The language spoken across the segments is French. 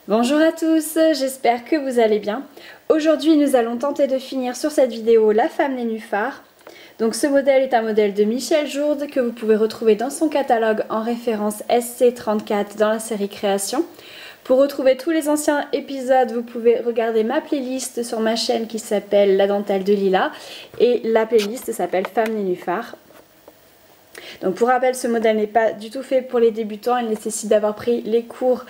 Bonjour à tous, j'espère que vous allez bien. Aujourd'hui nous allons tenter de finir sur cette vidéo la femme nénuphar. Donc ce modèle est un modèle de Michel Jourde que vous pouvez retrouver dans son catalogue en référence SC34 dans la série Création. Pour retrouver tous les anciens épisodes, vous pouvez regarder ma playlist sur ma chaîne qui s'appelle La dentelle de Lila et la playlist s'appelle Femme nénuphar. Donc pour rappel, ce modèle n'est pas du tout fait pour les débutants, il nécessite d'avoir pris les cours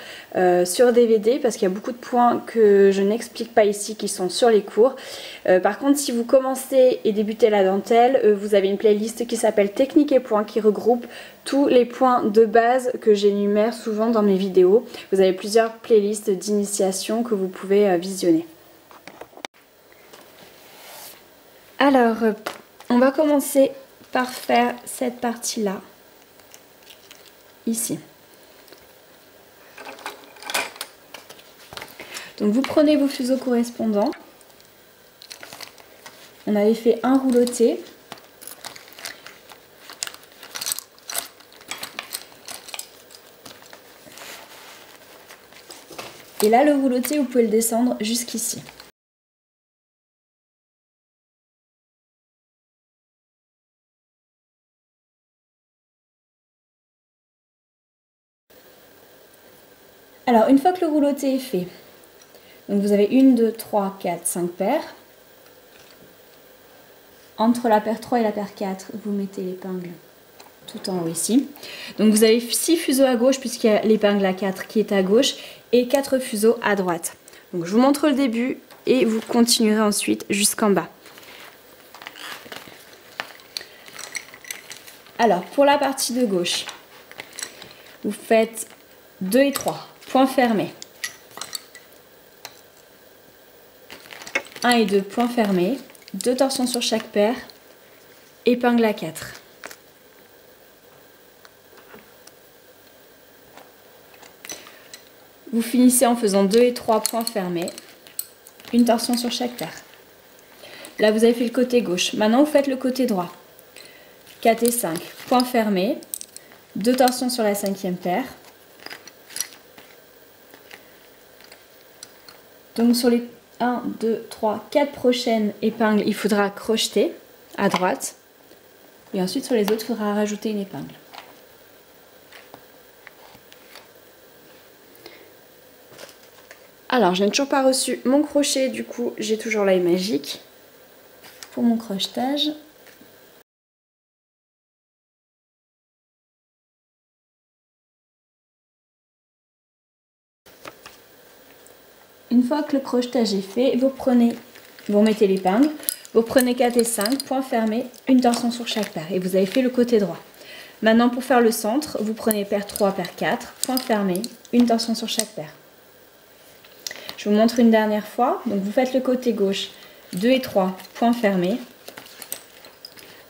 sur DVD parce qu'il y a beaucoup de points que je n'explique pas ici qui sont sur les cours. Par contre, si vous commencez et débutez la dentelle, vous avez une playlist qui s'appelle Technique et points qui regroupe tous les points de base que j'énumère souvent dans mes vidéos. Vous avez plusieurs playlists d'initiation que vous pouvez visionner. Alors, on va commencer par faire cette partie-là, ici. Donc vous prenez vos fuseaux correspondants. On avait fait un rouloté. Et là, le rouloté, vous pouvez le descendre jusqu'ici. Alors, une fois que le rouloté est fait, donc vous avez 1, 2, 3, 4, 5 paires. Entre la paire 3 et la paire 4, vous mettez l'épingle tout en haut ici. Donc vous avez 6 fuseaux à gauche puisqu'il y a l'épingle à 4 qui est à gauche et 4 fuseaux à droite. Donc je vous montre le début et vous continuerez ensuite jusqu'en bas. Alors pour la partie de gauche, vous faites 2 et 3. Point fermé. 1 et 2, point fermé. 2 torsions sur chaque paire. Épingle à 4. Vous finissez en faisant 2 et 3, points fermés. Une torsion sur chaque paire. Là, vous avez fait le côté gauche. Maintenant, vous faites le côté droit. 4 et 5, point fermé. 2 torsions sur la 5e paire. Donc sur les 1, 2, 3, 4 prochaines épingles, il faudra crocheter à droite. Et ensuite sur les autres, il faudra rajouter une épingle. Alors, je n'ai toujours pas reçu mon crochet, du coup, j'ai toujours l'œil magique pour mon crochetage. Une fois que le crochetage est fait, vous mettez l'épingle, vous prenez 4 et 5, point fermé, une torsion sur chaque paire et vous avez fait le côté droit. Maintenant pour faire le centre, vous prenez paire 3, paire 4, point fermé, une torsion sur chaque paire. Je vous montre une dernière fois, donc vous faites le côté gauche, 2 et 3, point fermé,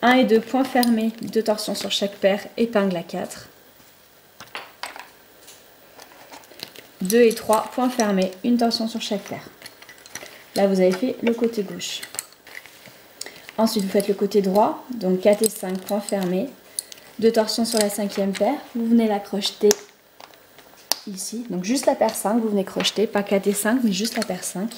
1 et 2, point fermé, 2 torsions sur chaque paire, épingle à 4. 2 et 3, points fermés, une torsion sur chaque paire. Là, vous avez fait le côté gauche. Ensuite, vous faites le côté droit, donc 4 et 5, points fermés, 2 torsions sur la 5e paire. Vous venez la crocheter ici, donc juste la paire 5, vous venez crocheter, pas 4 et 5, mais juste la paire 5.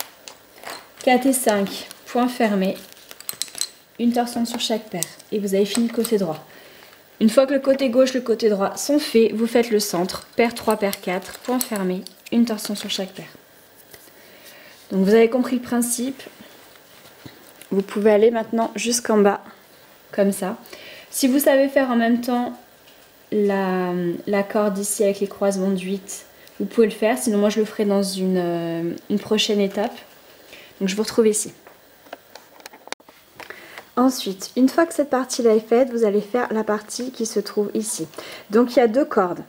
« 4 et 5, points fermés, une torsion sur chaque paire et vous avez fini le côté droit. Une fois que le côté gauche et le côté droit sont faits, vous faites le centre, paire 3, paire 4, point fermé, une torsion sur chaque paire. Donc vous avez compris le principe. Vous pouvez aller maintenant jusqu'en bas, comme ça. Si vous savez faire en même temps la corde ici avec les croisements de 8, vous pouvez le faire, sinon moi je le ferai dans une prochaine étape. Donc je vous retrouve ici. Ensuite, une fois que cette partie-là est faite, vous allez faire la partie qui se trouve ici. Donc il y a 2 cordes.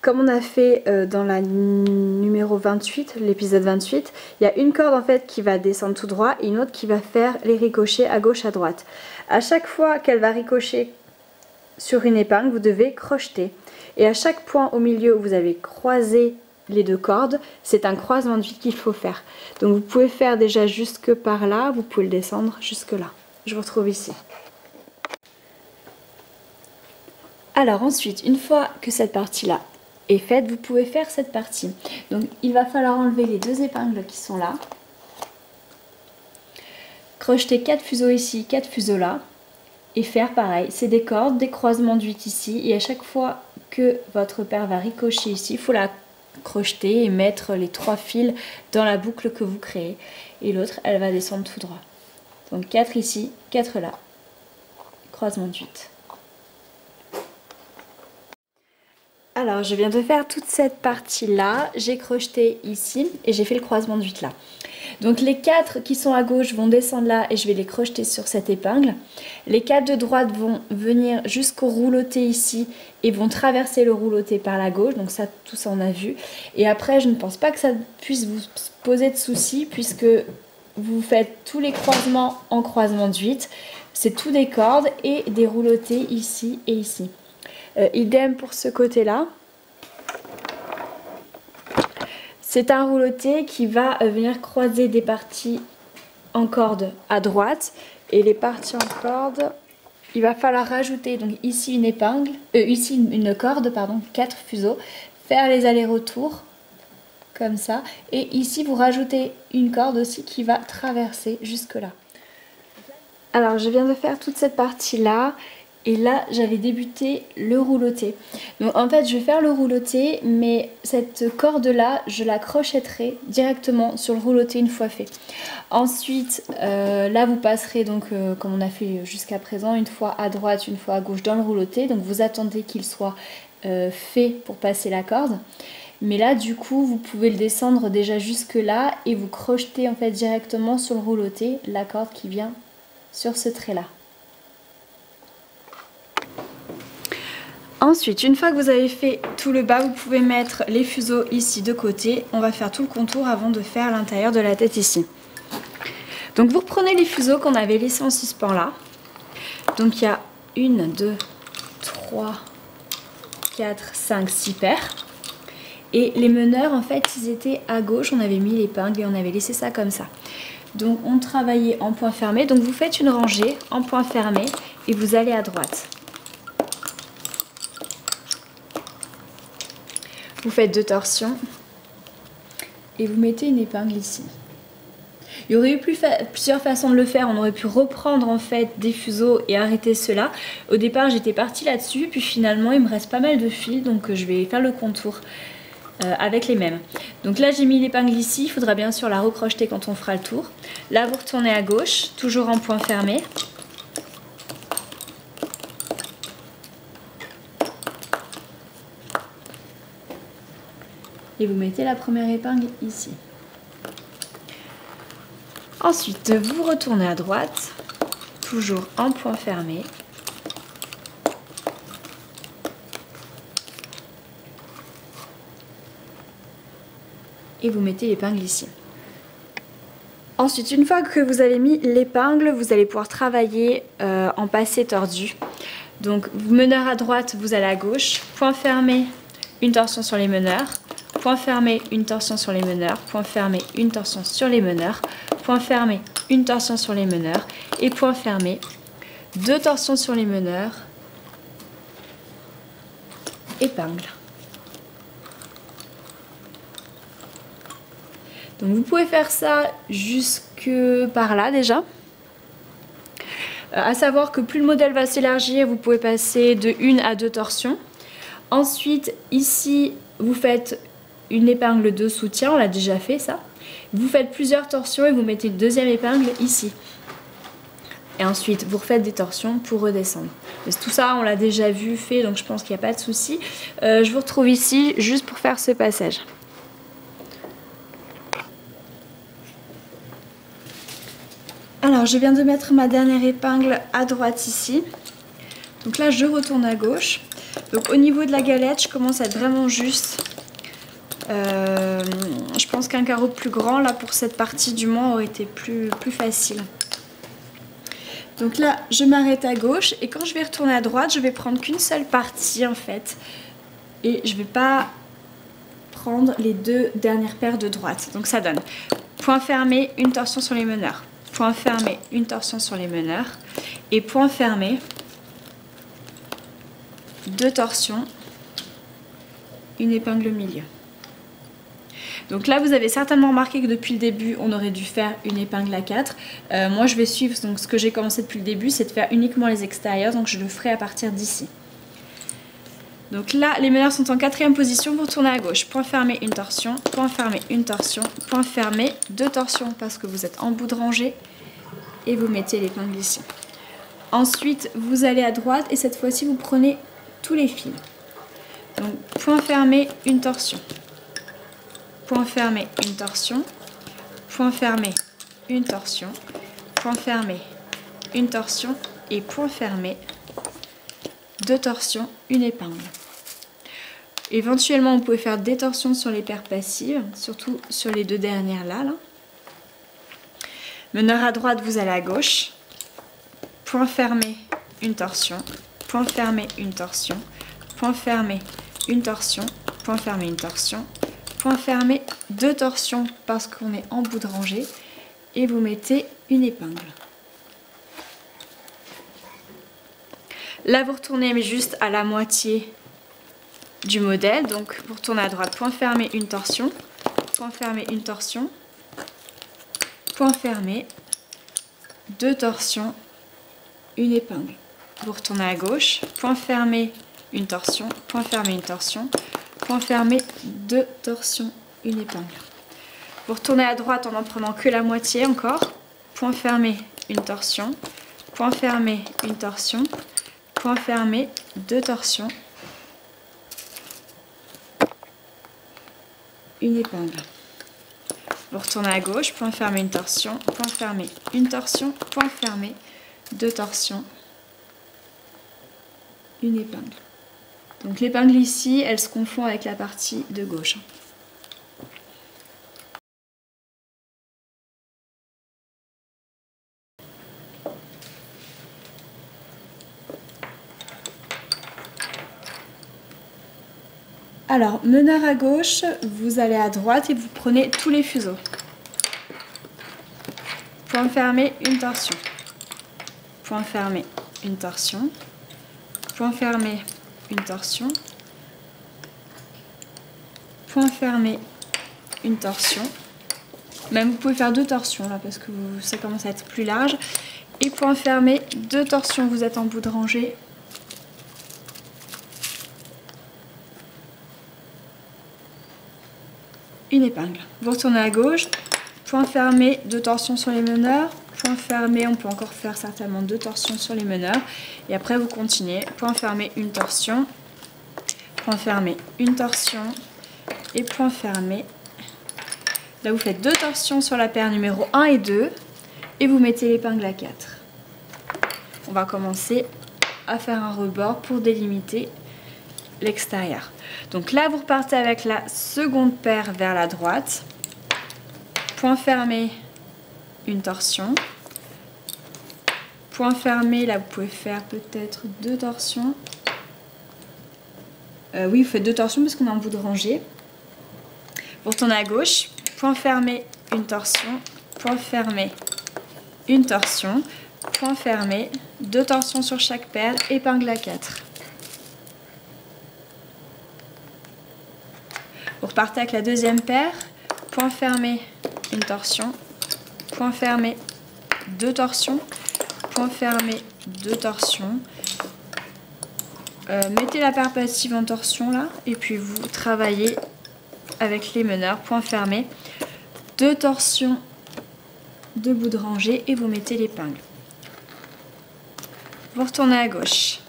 Comme on a fait dans la numéro 28, l'épisode 28, il y a une corde en fait qui va descendre tout droit et une autre qui va faire les ricochets à gauche à droite. À chaque fois qu'elle va ricocher sur une épingle, vous devez crocheter. Et à chaque point au milieu où vous avez croisé les 2 cordes, c'est un croisement de 8 qu'il faut faire. Donc vous pouvez faire déjà jusque par là, vous pouvez le descendre jusque là. Je vous retrouve ici. Alors ensuite, une fois que cette partie-là est faite, vous pouvez faire cette partie. Donc il va falloir enlever les 2 épingles qui sont là. Crocheter 4 fuseaux ici, 4 fuseaux là. Et faire pareil, c'est des cordes, des croisements de 8 ici. Et à chaque fois que votre paire va ricocher ici, il faut la crocheter et mettre les 3 fils dans la boucle que vous créez. Et l'autre, elle va descendre tout droit. Donc 4 ici, 4 là. Croisement de 8. Alors je viens de faire toute cette partie là, j'ai crocheté ici et j'ai fait le croisement de 8 là. Donc les 4 qui sont à gauche vont descendre là et je vais les crocheter sur cette épingle. Les 4 de droite vont venir jusqu'au rouloté ici et vont traverser le rouloté par la gauche. Donc ça, tout ça on a vu. Et après je ne pense pas que ça puisse vous poser de soucis puisque vous faites tous les croisements en croisement de 8. C'est tout des cordes et des roulotés ici et ici. Idem pour ce côté-là. C'est un rouloté qui va venir croiser des parties en corde à droite et les parties en corde, il va falloir rajouter donc ici une épingle, ici une corde, pardon, 4 fuseaux, faire les allers-retours comme ça et ici vous rajoutez une corde aussi qui va traverser jusque là. Alors je viens de faire toute cette partie là. Et là, j'avais débuté le rouloté. Donc en fait, je vais faire le rouloté, mais cette corde-là, je la crochetterai directement sur le rouloté une fois fait. Ensuite, là, vous passerez donc, comme on a fait jusqu'à présent, une fois à droite, une fois à gauche dans le rouloté. Donc vous attendez qu'il soit fait pour passer la corde. Mais là, du coup, vous pouvez le descendre déjà jusque là et vous crochetez en fait directement sur le rouloté la corde qui vient sur ce trait-là. Ensuite, une fois que vous avez fait tout le bas, vous pouvez mettre les fuseaux ici de côté. On va faire tout le contour avant de faire l'intérieur de la tête ici. Donc vous reprenez les fuseaux qu'on avait laissés en suspens là. Donc il y a 1, 2, 3, 4, 5, 6 paires. Et les meneurs, en fait, ils étaient à gauche. On avait mis l'épingle et on avait laissé ça comme ça. Donc on travaillait en point fermé. Donc vous faites une rangée en point fermé et vous allez à droite. Vous faites 2 torsions et vous mettez une épingle ici. Il y aurait eu plusieurs façons de le faire. On aurait pu reprendre en fait des fuseaux et arrêter cela. Au départ, j'étais partie là-dessus, puis finalement, il me reste pas mal de fils, donc je vais faire le contour avec les mêmes. Donc là, j'ai mis l'épingle ici. Il faudra bien sûr la recrocheter quand on fera le tour. Là, vous retournez à gauche, toujours en point fermé. Et vous mettez la première épingle ici. Ensuite, vous retournez à droite, toujours en point fermé. Et vous mettez l'épingle ici. Ensuite, une fois que vous avez mis l'épingle, vous allez pouvoir travailler en passé tordu. Donc, meneur à droite, vous allez à gauche, point fermé, une torsion sur les meneurs. Point fermé, une torsion sur les meneurs, point fermé, une torsion sur les meneurs, point fermé, une torsion sur les meneurs et point fermé, 2 torsions sur les meneurs, épingle. Donc vous pouvez faire ça jusque par là déjà. À savoir que plus le modèle va s'élargir, vous pouvez passer de 1 à 2 torsions. Ensuite, ici, vous faites une épingle de soutien, on l'a déjà fait ça. Vous faites plusieurs torsions et vous mettez une deuxième épingle ici. Et ensuite, vous refaites des torsions pour redescendre. Mais tout ça, on l'a déjà vu, fait, donc je pense qu'il n'y a pas de souci. Je vous retrouve ici juste pour faire ce passage. Alors, je viens de mettre ma dernière épingle à droite ici. Donc là, je retourne à gauche. Donc au niveau de la galette, je commence à être vraiment juste. Je pense qu'un carreau plus grand là pour cette partie du moins aurait été plus facile. Donc là je m'arrête à gauche et quand je vais retourner à droite je vais prendre qu'une seule partie en fait et je vais pas prendre les 2 dernières paires de droite. Donc ça donne point fermé, une torsion sur les meneurs, point fermé, une torsion sur les meneurs et point fermé, 2 torsions, une épingle au milieu. Donc là vous avez certainement remarqué que depuis le début on aurait dû faire une épingle à 4. Moi je vais suivre, donc ce que j'ai commencé depuis le début c'est de faire uniquement les extérieurs, donc je le ferai à partir d'ici. Donc là les meneurs sont en 4e position, vous retournez à gauche, point fermé, une torsion, point fermé, une torsion, point fermé, 2 torsions parce que vous êtes en bout de rangée et vous mettez l'épingle ici. Ensuite vous allez à droite et cette fois-ci vous prenez tous les fils. Donc point fermé, une torsion. Point fermé, une torsion, point fermé, une torsion, point fermé, une torsion et point fermé, 2 torsions, une épingle. Éventuellement, vous pouvez faire des torsions sur les paires passives, surtout sur les 2 dernières là. Meneur à droite, vous allez à gauche, point fermé, une torsion, point fermé, une torsion, point fermé, une torsion, point fermé, une torsion. Point fermé, 2 torsions parce qu'on est en bout de rangée et vous mettez une épingle. Là vous retournez mais juste à la moitié du modèle, donc vous retournez à droite, point fermé, une torsion, point fermé, une torsion, point fermé, 2 torsions, une épingle. Vous retournez à gauche, point fermé, une torsion, point fermé, une torsion, point fermé, 2 torsions, une épingle. Vous retournez à droite en n'en prenant que la moitié encore. Point fermé, une torsion. Point fermé, une torsion. Point fermé, 2 torsions, une épingle. Vous retournez à gauche, point fermé, une torsion. Point fermé, une torsion. Point fermé, 2 torsions, une épingle. Donc l'épingle ici, elle se confond avec la partie de gauche. Alors, meneur à gauche, vous allez à droite et vous prenez tous les fuseaux. Point fermé, une torsion. Point fermé, une torsion. Point fermé, une torsion, point fermé, une torsion, même vous pouvez faire 2 torsions là parce que ça commence à être plus large, et point fermé, 2 torsions, vous êtes en bout de rangée, une épingle. Vous retournez à gauche, point fermé, 2 torsions sur les meneurs, point fermé, on peut encore faire certainement 2 torsions sur les meneurs, et après vous continuez, point fermé, une torsion, point fermé, une torsion, et point fermé. Là vous faites 2 torsions sur la paire numéro 1 et 2, et vous mettez l'épingle à 4. On va commencer à faire un rebord pour délimiter l'extérieur. Donc là vous repartez avec la seconde paire vers la droite, point fermé, une torsion, point fermé, là vous pouvez faire peut-être 2 torsions, oui vous faites 2 torsions parce qu'on est en bout de rangée, vous retournez à gauche, point fermé, une torsion, point fermé, une torsion, point fermé, 2 torsions sur chaque paire, épingle à 4. Vous repartez avec la deuxième paire, point fermé, une torsion, point fermé, 2 torsions, point fermé, 2 torsions. Mettez la paire passive en torsion là, et puis vous travaillez avec les meneurs, point fermé, 2 torsions de bout de rangée et vous mettez l'épingle. Vous retournez à gauche,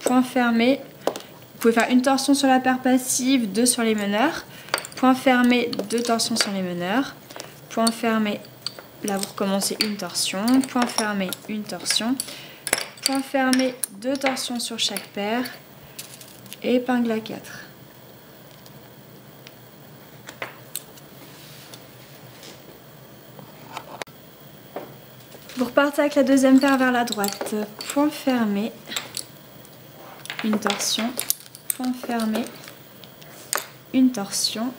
point fermé, vous pouvez faire une torsion sur la paire passive, 2 sur les meneurs, point fermé, 2 torsions sur les meneurs, point fermé, là vous recommencez une torsion, point fermé, une torsion, point fermé, 2 torsions sur chaque paire, et épingle à 4. Vous repartez avec la deuxième paire vers la droite, point fermé, une torsion, point fermé, une torsion,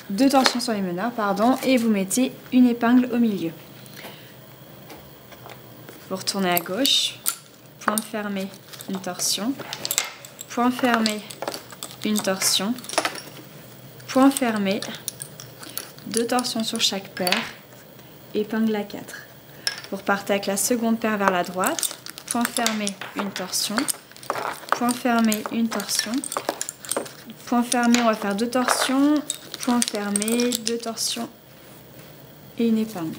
2 torsions sur les meneurs, pardon, et vous mettez une épingle au milieu. Vous retournez à gauche, point fermé, une torsion, point fermé, une torsion, point fermé, 2 torsions sur chaque paire, épingle à 4. Vous repartez avec la seconde paire vers la droite, point fermé, une torsion, point fermé, une torsion, point fermé, on va faire 2 torsions, point fermé, 2 torsions et une épingle.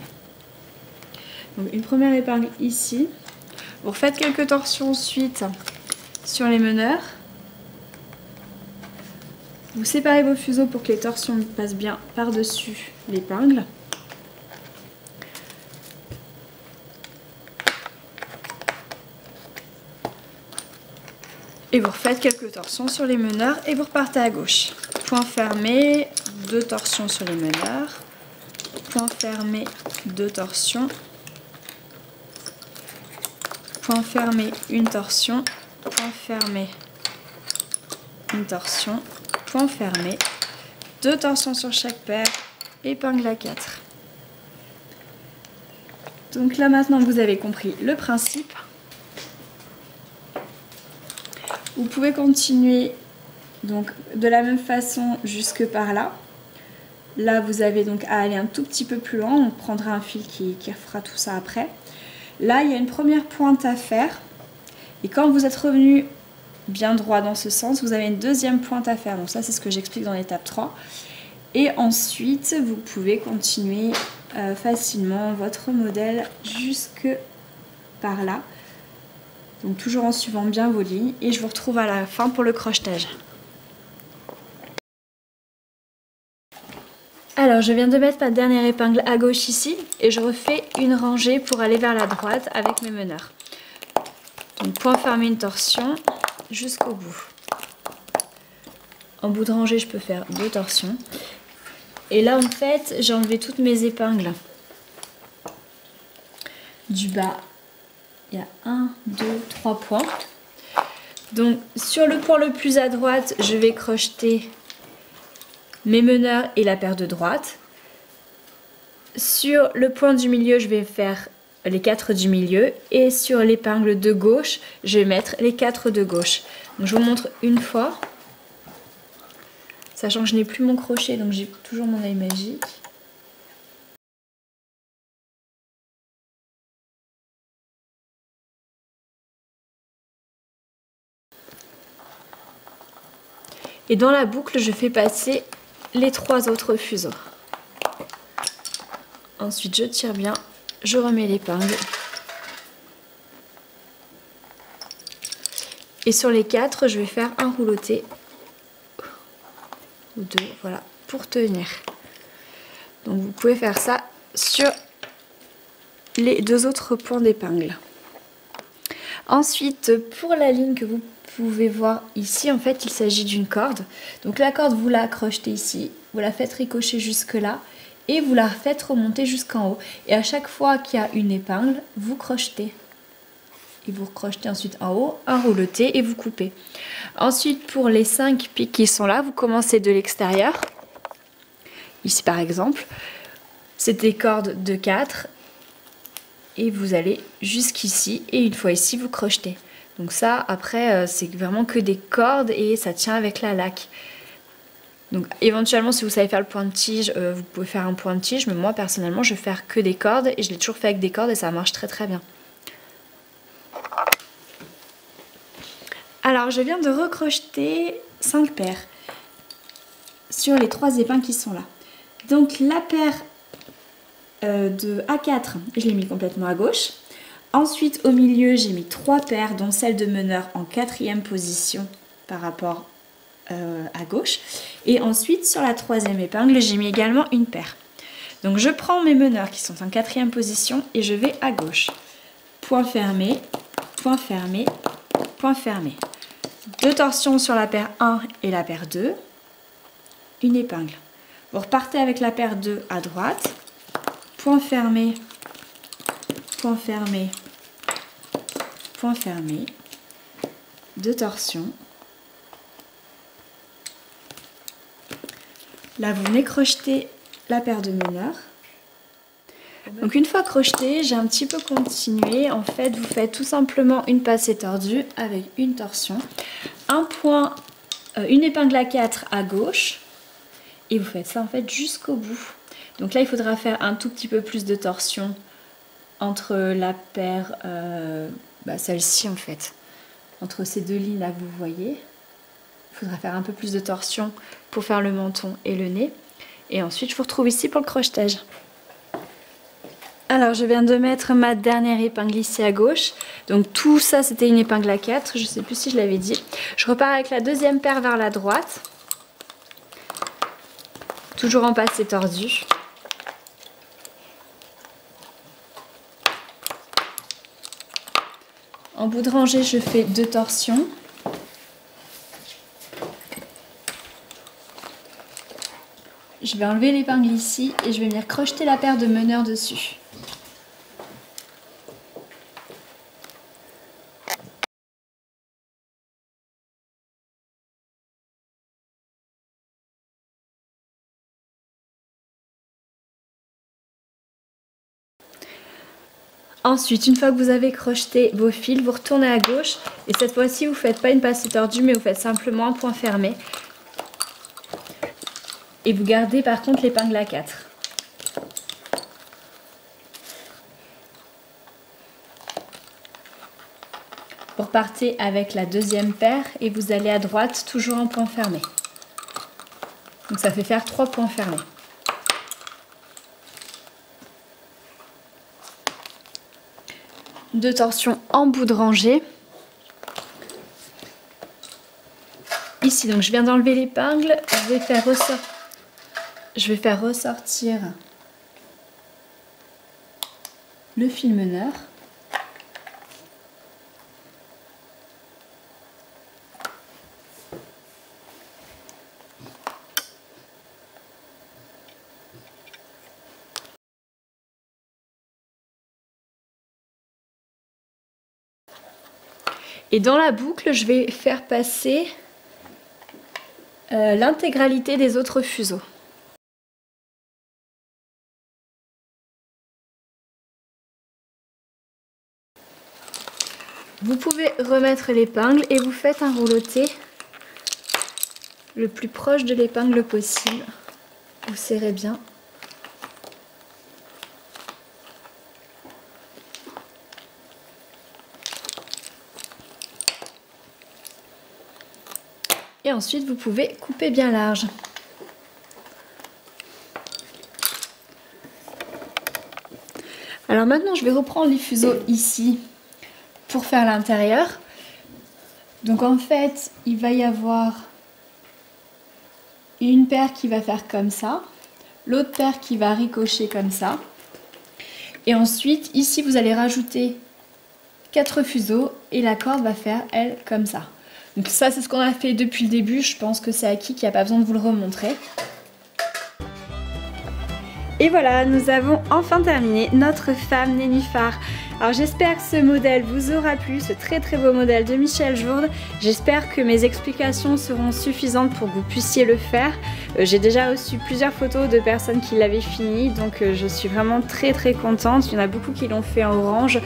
Donc une première épingle ici. Vous refaites quelques torsions ensuite sur les meneurs. Vous séparez vos fuseaux pour que les torsions passent bien par-dessus l'épingle. Et vous refaites quelques torsions sur les meneurs et vous repartez à gauche. Point fermé, 2 torsions sur les meneurs. Point fermé, 2 torsions. Point fermé, une torsion. Point fermé, une torsion. Point fermé, 2 torsions sur chaque paire, épingle à 4. Donc là maintenant vous avez compris le principe. Vous pouvez continuer donc de la même façon jusque par là. Là vous avez donc à aller un tout petit peu plus loin, on prendra un fil qui fera tout ça après. Là il y a une première pointe à faire et quand vous êtes revenu bien droit dans ce sens, vous avez une deuxième pointe à faire. Donc ça c'est ce que j'explique dans l'étape 3. Et ensuite vous pouvez continuer facilement votre modèle jusque par là. Donc toujours en suivant bien vos lignes et je vous retrouve à la fin pour le crochetage. Alors je viens de mettre ma dernière épingle à gauche ici et je refais une rangée pour aller vers la droite avec mes meneurs. Donc point fermé, une torsion jusqu'au bout. En bout de rangée je peux faire 2 torsions. Et là en fait j'ai enlevé toutes mes épingles du bas. Il y a 1, 2, 3 points. Donc sur le point le plus à droite, je vais crocheter mes meneurs et la paire de droite. Sur le point du milieu, je vais faire les 4 du milieu. Et sur l'épingle de gauche, je vais mettre les 4 de gauche. Donc je vous montre une fois. Sachant que je n'ai plus mon crochet, donc j'ai toujours mon œil magique. Et dans la boucle, je fais passer les 3 autres fuseaux. Ensuite, je tire bien, je remets l'épingle. Et sur les 4, je vais faire un rouloté. Ou 2, voilà, pour tenir. Donc vous pouvez faire ça sur les 2 autres points d'épingle. Ensuite, pour la ligne que vous pouvez voir ici, en fait, il s'agit d'une corde. Donc la corde, vous la crochetez ici, vous la faites ricocher jusque là et vous la faites remonter jusqu'en haut. Et à chaque fois qu'il y a une épingle, vous crochetez. Et vous recrochetez ensuite en haut, un rouleté et vous coupez. Ensuite, pour les 5 pics qui sont là, vous commencez de l'extérieur. Ici par exemple, c'est des cordes de 4. Et vous allez jusqu'ici et une fois ici vous crochetez. Donc ça après c'est vraiment que des cordes et ça tient avec la laque. Donc éventuellement si vous savez faire le point de tige vous pouvez faire un point de tige, mais moi personnellement je vais faire que des cordes et je l'ai toujours fait avec des cordes et ça marche très très bien. Alors je viens de recrocheter 5 paires sur les 3 épingles qui sont là. Donc la paire de A4, je l'ai mis complètement à gauche. Ensuite au milieu j'ai mis 3 paires dont celle de meneur en 4e position par rapport à gauche. Et ensuite sur la 3e épingle j'ai mis également une paire. Donc je prends mes meneurs qui sont en 4e position et je vais à gauche. Point fermé, point fermé, point fermé. 2 torsions sur la paire 1 et la paire 2. Une épingle. Vous repartez avec la paire 2 à droite. Point fermé, point fermé, point fermé, 2 torsions. Là, vous venez crocheter la paire de meneurs. Donc une fois crocheté, j'ai un petit peu continué. En fait, vous faites tout simplement une passée tordue avec une torsion, un point, une épingle à 4 à gauche, et vous faites ça en fait jusqu'au bout. Donc là, il faudra faire un tout petit peu plus de torsion entre la paire, celle-ci en fait, entre ces deux lignes là que vous voyez. Il faudra faire un peu plus de torsion pour faire le menton et le nez. Et ensuite, je vous retrouve ici pour le crochetage. Alors, je viens de mettre ma dernière épingle ici à gauche. Donc tout ça, c'était une épingle à 4. Je ne sais plus si je l'avais dit. Je repars avec la deuxième paire vers la droite. Toujours en passé tordu. En bout de rangée, je fais 2 torsions. Je vais enlever l'épingle ici et je vais venir crocheter la paire de meneurs dessus. Ensuite, une fois que vous avez crocheté vos fils, vous retournez à gauche et cette fois-ci, vous ne faites pas une passée tordue, mais vous faites simplement un point fermé. Et vous gardez par contre l'épingle à 4. Vous repartez avec la deuxième paire et vous allez à droite, toujours en point fermé. Donc ça fait faire 3 points fermés. Deux torsions en bout de rangée. Ici, donc je viens d'enlever l'épingle, je vais faire ressortir le fil meneur. Et dans la boucle, je vais faire passer l'intégralité des autres fuseaux. Vous pouvez remettre l'épingle et vous faites un rouleauté le plus proche de l'épingle possible. Vous serrez bien. Et ensuite, vous pouvez couper bien large. Alors maintenant, je vais reprendre les fuseaux ici pour faire l'intérieur. Donc en fait, il va y avoir une paire qui va faire comme ça, l'autre paire qui va ricocher comme ça. Et ensuite, ici, vous allez rajouter 4 fuseaux et la corde va faire, elle, comme ça. Donc ça, c'est ce qu'on a fait depuis le début. Je pense que c'est acquis, qu'il n'y a pas besoin de vous le remontrer. Et voilà, nous avons enfin terminé notre femme nénuphar. Alors j'espère que ce modèle vous aura plu, ce très beau modèle de Michel Jourde. J'espère que mes explications seront suffisantes pour que vous puissiez le faire. J'ai déjà reçu plusieurs photos de personnes qui l'avaient fini, donc je suis vraiment très contente. Il y en a beaucoup qui l'ont fait en orange.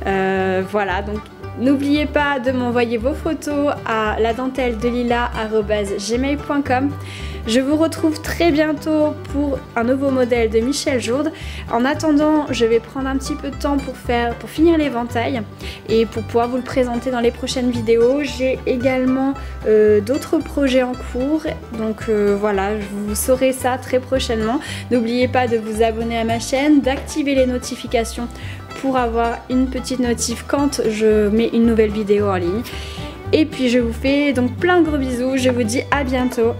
Voilà, donc n'oubliez pas de m'envoyer vos photos à ladentelledelila@gmail.com. Je vous retrouve très bientôt pour un nouveau modèle de Michel Jourde. En attendant, je vais prendre un petit peu de temps pour finir l'éventail et pour pouvoir vous le présenter dans les prochaines vidéos. J'ai également d'autres projets en cours, donc voilà, vous saurez ça très prochainement. N'oubliez pas de vous abonner à ma chaîne, d'activer les notifications pour avoir une petite notif quand je mets une nouvelle vidéo en ligne. Et puis je vous fais donc plein de gros bisous, je vous dis à bientôt.